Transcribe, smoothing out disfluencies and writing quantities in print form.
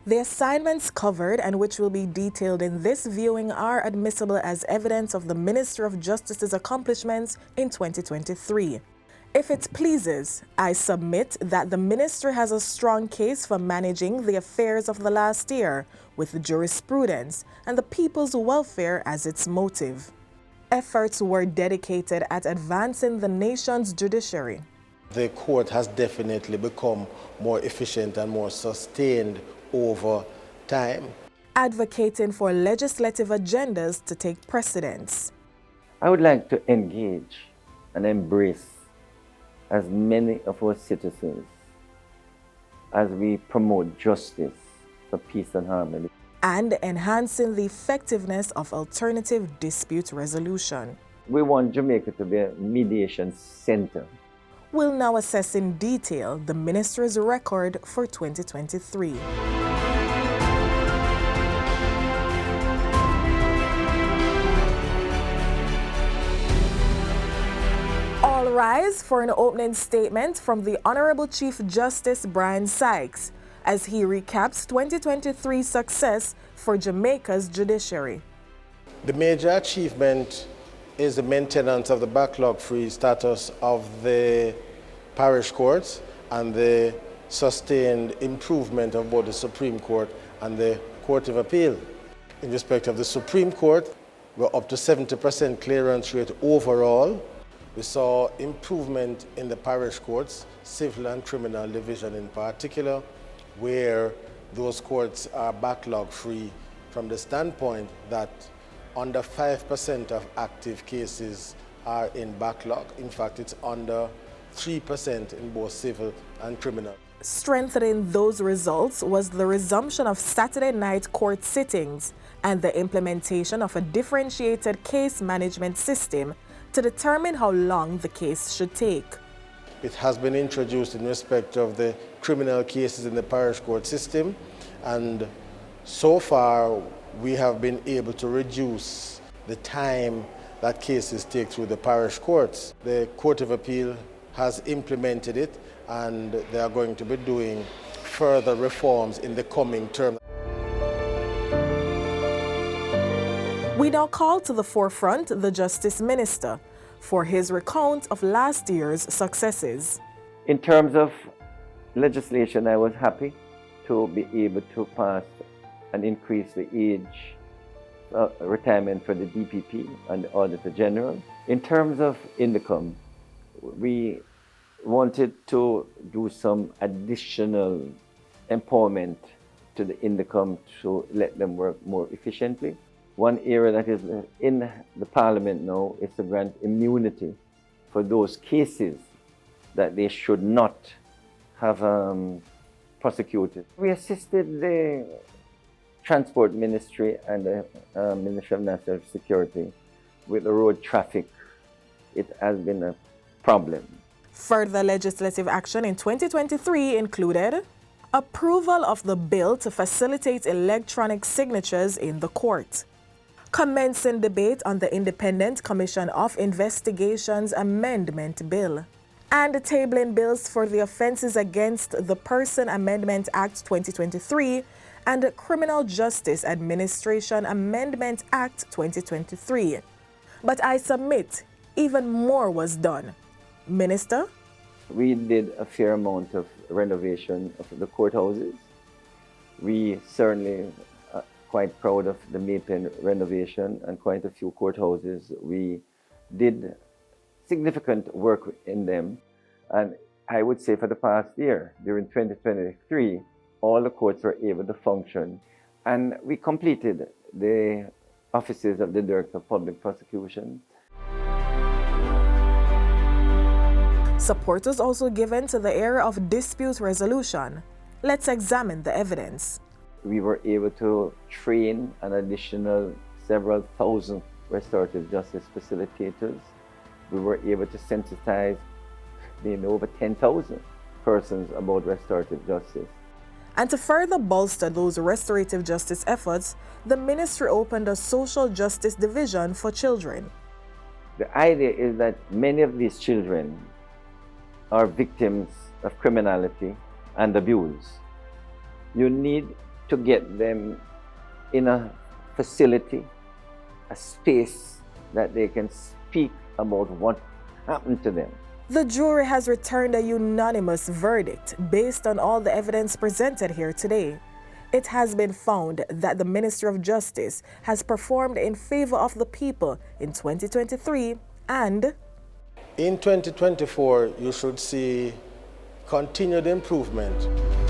The assignments covered and which will be detailed in this viewing are admissible as evidence of the Minister of Justice's accomplishments in 2023. If it pleases, I submit that the Minister has a strong case for managing the affairs of the last year with jurisprudence and the people's welfare as its motive. Efforts were dedicated at advancing the nation's judiciary. The court has definitely become more efficient and more sustained over time. Advocating for legislative agendas to take precedence. I would like to engage and embrace as many of our citizens as we promote justice for peace and harmony. And enhancing the effectiveness of alternative dispute resolution. We want Jamaica to be a mediation center. We'll now assess in detail the Minister's record for 2023. All rise for an opening statement from the Honorable Chief Justice Brian Sykes as he recaps 2023 success for Jamaica's judiciary. The major achievement is the maintenance of the backlog-free status of the parish courts and the sustained improvement of both the Supreme Court and the Court of Appeal. In respect of the Supreme Court, we're up to 70% clearance rate overall. We saw improvement in the parish courts, civil and criminal division in particular, where those courts are backlog-free from the standpoint that under 5% of active cases are in backlog. In fact, it's under 3% in both civil and criminal. Strengthening those results was the resumption of Saturday night court sittings and the implementation of a differentiated case management system to determine how long the case should take. It has been introduced in respect of the criminal cases in the parish court system, and so far we have been able to reduce the time that cases take through the parish courts. The Court of Appeal has implemented it, and they are going to be doing further reforms in the coming term. We now call to the forefront the Justice Minister for his recount of last year's successes. In terms of legislation, I was happy to be able to pass and increase the age retirement for the DPP and the Auditor General. In terms of income, we wanted to do some additional empowerment to the income to let them work more efficiently. One area that is in the Parliament now is to grant immunity for those cases that they should not have prosecuted. We assisted the Transport Ministry and the Ministry of National Security with the road traffic. It has been a problem. Further legislative action in 2023 included approval of the bill to facilitate electronic signatures in the court, commencing debate on the Independent Commission of Investigations Amendment Bill, and tabling bills for the Offences Against the Person Amendment Act 2023 and Criminal Justice Administration Amendment Act 2023. But I submit even more was done. Minister? We did a fair amount of renovation of the courthouses. We certainly are quite proud of the Maypen renovation and quite a few courthouses. We did significant work in them. And I would say for the past year, during 2023, all the courts were able to function. And we completed the offices of the Director of Public Prosecution. Support was also given to the area of dispute resolution. Let's examine the evidence. We were able to train an additional several thousand restorative justice facilitators. We were able to sensitize maybe over 10,000 persons about restorative justice. And to further bolster those restorative justice efforts, the ministry opened a social justice division for children. The idea is that many of these children are victims of criminality and abuse. You need to get them in a facility, a space that they can speak about what happened to them. The jury has returned a unanimous verdict based on all the evidence presented here today. It has been found that the Ministry of Justice has performed in favor of the people in 2023 and in 2024 you should see continued improvement.